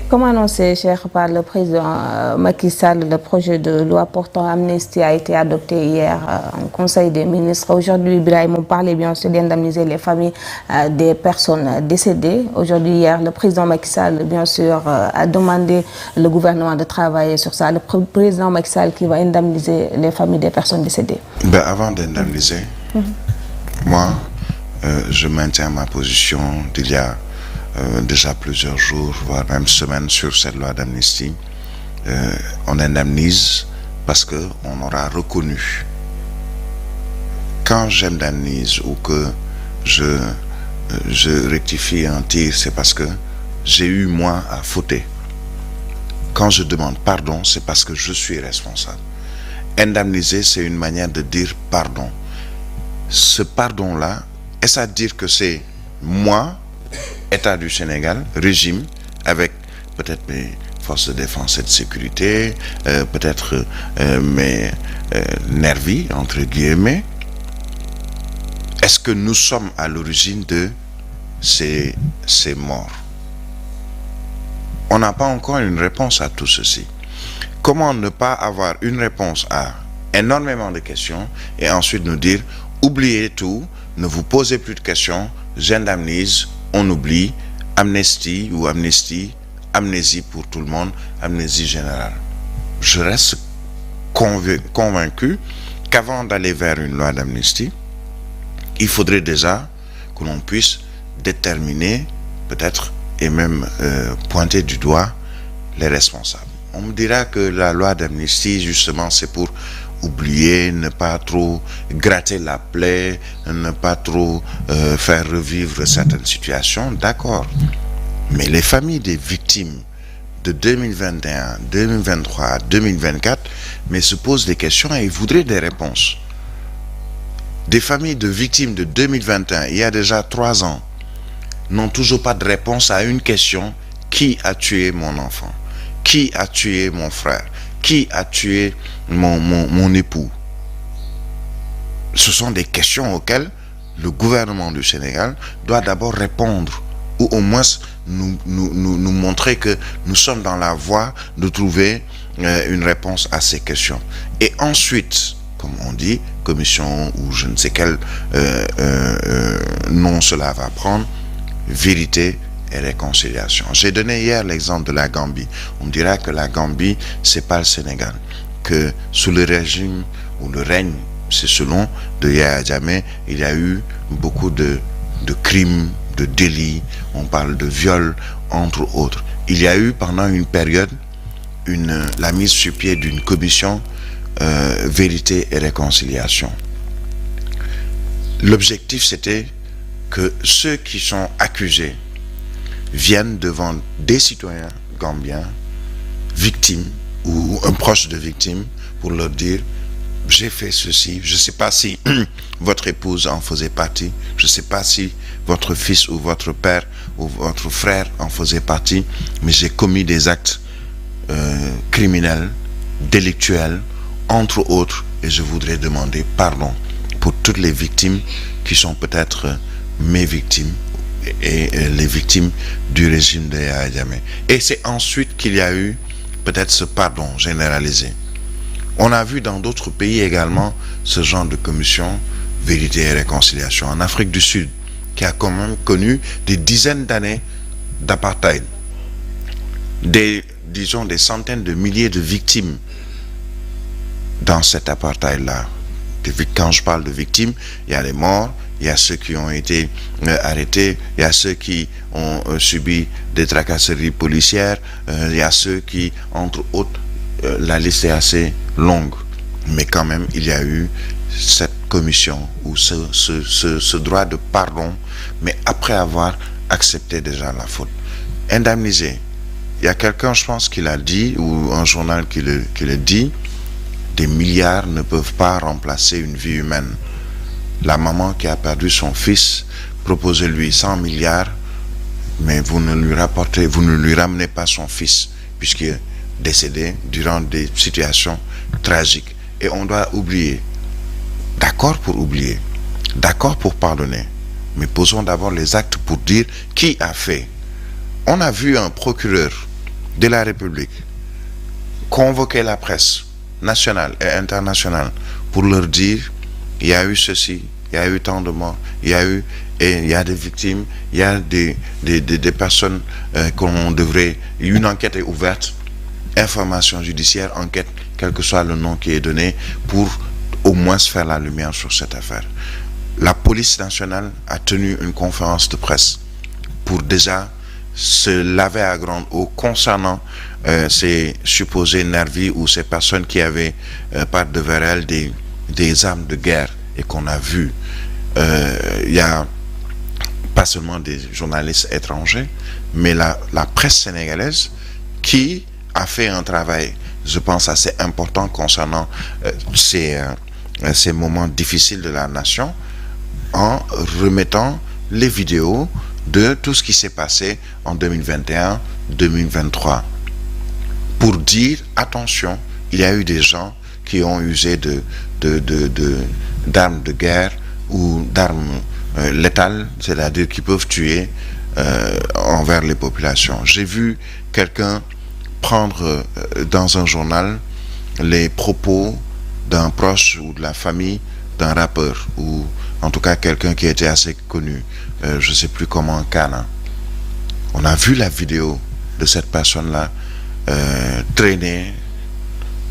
Comme annoncé, cher, par le président Macky Sall, le projet de loi portant amnistie a été adopté hier en Conseil des ministres. Aujourd'hui, Ibrahim, on parlait bien sûr d'indemniser les familles des personnes décédées. Aujourd'hui, hier, le président Macky Sall, bien sûr, a demandé le gouvernement de travailler sur ça. Le président Macky Sall qui va indemniser les familles des personnes décédées. Avant d'indemniser, moi, je maintiens ma position d'il y a déjà plusieurs jours, voire même semaines sur cette loi d'amnistie. On indemnise parce qu'on aura reconnu. Quand j'indemnise ou que je rectifie un tir, c'est parce que j'ai eu moi à fauter. Quand je demande pardon, c'est parce que je suis responsable. Indemniser, c'est une manière de dire pardon. Ce pardon-là, est-ce à dire que c'est moi, État du Sénégal, régime, avec peut-être mes forces de défense et de sécurité, peut-être mes nervis, entre guillemets. Est-ce que nous sommes à l'origine de ces morts? On n'a pas encore une réponse à tout ceci. Comment ne pas avoir une réponse à énormément de questions et ensuite nous dire, oubliez tout, ne vous posez plus de questions, j'indemnise, on oublie, amnistie ou amnistie, amnésie pour tout le monde, amnésie générale. Je reste convaincu qu'avant d'aller vers une loi d'amnistie, il faudrait déjà que l'on puisse déterminer, peut-être, et même pointer du doigt les responsables. On me dira que la loi d'amnistie, justement, c'est pour oublier, ne pas trop gratter la plaie, ne pas trop faire revivre certaines situations, d'accord. Mais les familles des victimes de 2021, 2023, 2024, mais se posent des questions et ils voudraient des réponses. Des familles de victimes de 2021, il y a déjà 3 ans, n'ont toujours pas de réponse à une question: qui a tué mon enfant? Qui a tué mon frère? Qui a tué mon époux? Ce sont des questions auxquelles le gouvernement du Sénégal doit d'abord répondre, ou au moins nous montrer que nous sommes dans la voie de trouver une réponse à ces questions. Et ensuite, comme on dit, commission ou je ne sais quel nom cela va prendre, vérité et réconciliation. J'ai donné hier l'exemple de la Gambie. On dira que la Gambie, c'est pas le Sénégal. Que sous le régime ou le règne, c'est selon, de Yahya Jammeh, il y a eu beaucoup de crimes, de délits. On parle de viols, entre autres. Il y a eu pendant une période la mise sur pied d'une commission vérité et réconciliation. L'objectif, c'était que ceux qui sont accusés viennent devant des citoyens gambiens, victimes ou un proche de victime, pour leur dire: j'ai fait ceci, je ne sais pas si votre épouse en faisait partie, je ne sais pas si votre fils ou votre père ou votre frère en faisait partie, mais j'ai commis des actes criminels, délictuels, entre autres, et je voudrais demander pardon pour toutes les victimes qui sont peut-être mes victimes et les victimes du régime de Yahya Jammeh. Et c'est ensuite qu'il y a eu peut-être ce pardon généralisé. On a vu dans d'autres pays également ce genre de commission vérité et réconciliation. En Afrique du Sud, qui a quand même connu des dizaines d'années d'apartheid, disons des centaines de milliers de victimes dans cet apartheid-là. Quand je parle de victimes, il y a les morts, il y a ceux qui ont été arrêtés, il y a ceux qui ont subi des tracasseries policières, il y a ceux qui, entre autres, la liste est assez longue. Mais quand même, il y a eu cette commission ou ce droit de pardon, mais après avoir accepté déjà la faute. Indemniser. Il y a quelqu'un, je pense, qui l'a dit, ou un journal qui le dit: des milliards ne peuvent pas remplacer une vie humaine. La maman qui a perdu son fils, proposez-lui 100 milliards, mais vous ne lui ramenez pas son fils, puisqu'il est décédé durant des situations tragiques. Et on doit oublier. D'accord pour oublier, d'accord pour pardonner, mais posons d'abord les actes pour dire qui a fait. On a vu un procureur de la République convoquer la presse nationale et internationale pour leur dire il y a eu ceci, il y a eu tant de morts, il y a des victimes, il y a des personnes qu'on devrait... Une enquête est ouverte, information judiciaire, enquête, quel que soit le nom qui est donné, pour au moins faire la lumière sur cette affaire. La police nationale a tenu une conférence de presse pour déjà se laver à grande eau concernant ces supposés nervis ou ces personnes qui avaient par devers elles des armes de guerre et qu'on a vu. Il y a pas seulement des journalistes étrangers, mais la presse sénégalaise qui a fait un travail, je pense, assez important concernant ces moments difficiles de la nation, en remettant les vidéos de tout ce qui s'est passé en 2021-2023 pour dire attention, il y a eu des gens qui ont usé d'armes de guerre ou d'armes létales, c'est-à-dire qui peuvent tuer envers les populations. J'ai vu quelqu'un prendre dans un journal les propos d'un proche ou de la famille d'un rappeur, ou en tout cas quelqu'un qui était assez connu, je ne sais plus comment, Kana. On a vu la vidéo de cette personne-là traîner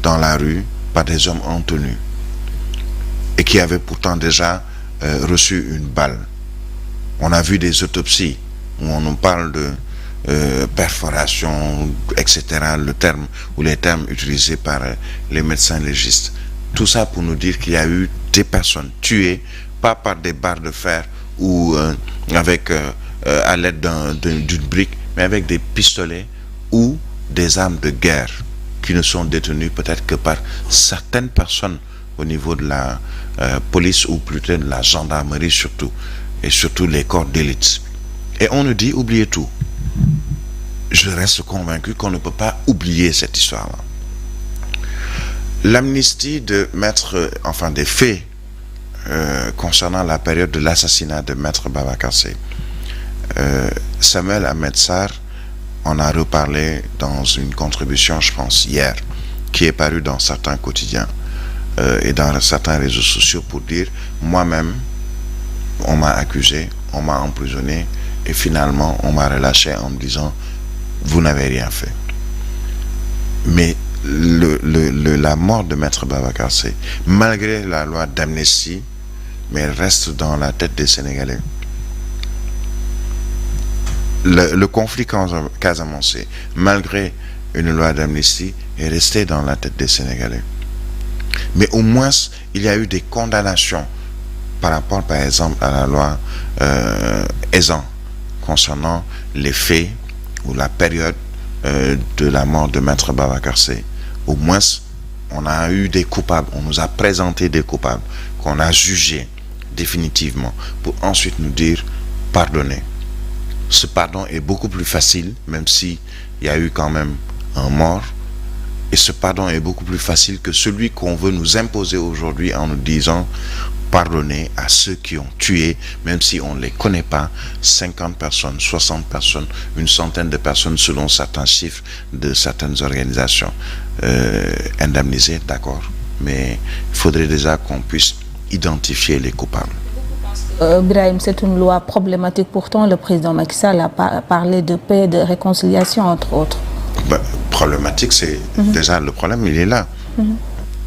dans la rue par des hommes en tenue et qui avait pourtant déjà reçu une balle. On a vu des autopsies où on nous parle de perforation, etc., le terme ou les termes utilisés par les médecins légistes. Tout ça pour nous dire qu'il y a eu des personnes tuées, pas par des barres de fer ou avec à l'aide d'une brique, mais avec des pistolets ou des armes de guerre qui ne sont détenues peut-être que par certaines personnes au niveau de la police ou plutôt de la gendarmerie surtout, et surtout les corps d'élite. Et on nous dit oubliez tout. Je reste convaincu qu'on ne peut pas oublier cette histoire-là. L'amnistie de Maître, enfin des faits concernant la période de l'assassinat de Maître Babacar Seye, Samuel Ahmed Sarr en a reparlé dans une contribution, je pense, hier, qui est parue dans certains quotidiens et dans certains réseaux sociaux pour dire, moi-même, on m'a accusé, on m'a emprisonné et finalement, on m'a relâché en me disant, vous n'avez rien fait. Mais la mort de Maître Babacar Seye, malgré la loi d'amnistie, mais elle reste dans la tête des Sénégalais. Le conflit casamançais, malgré une loi d'amnistie, est resté dans la tête des Sénégalais. Mais au moins, il y a eu des condamnations par rapport, par exemple, à la loi Ezzan concernant les faits ou la période de la mort de Maître Babacar Seye. Au moins, on a eu des coupables, on nous a présenté des coupables qu'on a jugés définitivement pour ensuite nous dire pardonnez. Ce pardon est beaucoup plus facile, même si il y a eu quand même un mort. Et ce pardon est beaucoup plus facile que celui qu'on veut nous imposer aujourd'hui en nous disant pardonner à ceux qui ont tué, même si on ne les connaît pas, 50 personnes, 60 personnes, une centaine de personnes selon certains chiffres de certaines organisations indemnisées, d'accord. Mais il faudrait déjà qu'on puisse identifier les coupables. Birahim, c'est une loi problématique. Pourtant, le président Macky Sall a parlé de paix et de réconciliation, entre autres. Problématique, c'est déjà le problème, il est là.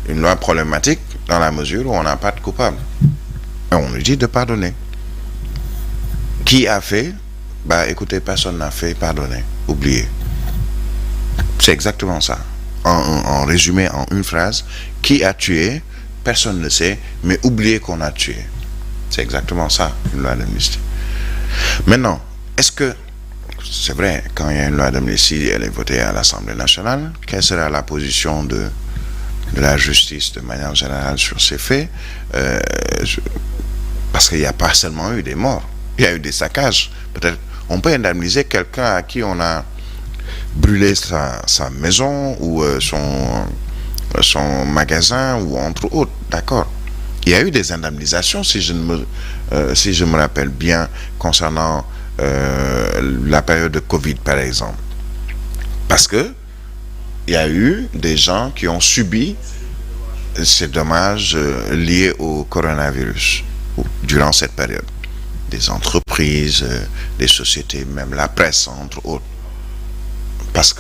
Une loi problématique dans la mesure où on n'a pas de coupable. Et on nous dit de pardonner. Qui a fait? Écoutez, personne n'a fait, pardonner, oubliez. C'est exactement ça. En résumé, en une phrase, qui a tué? Personne ne sait, mais oubliez qu'on a tué. C'est exactement ça, une loi d'amnistie. Maintenant, est-ce que, c'est vrai, quand il y a une loi d'amnistie, elle est votée à l'Assemblée nationale, quelle sera la position de la justice de manière générale sur ces faits? Parce qu'il n'y a pas seulement eu des morts, il y a eu des saccages. Peut-être on peut indemniser quelqu'un à qui on a brûlé sa maison ou son magasin ou entre autres, d'accord. Il y a eu des indemnisations, si je me rappelle bien, concernant la période de Covid, par exemple. Parce que il y a eu des gens qui ont subi ces dommages liés au coronavirus durant cette période. Des entreprises, des sociétés, même la presse, entre autres. Parce que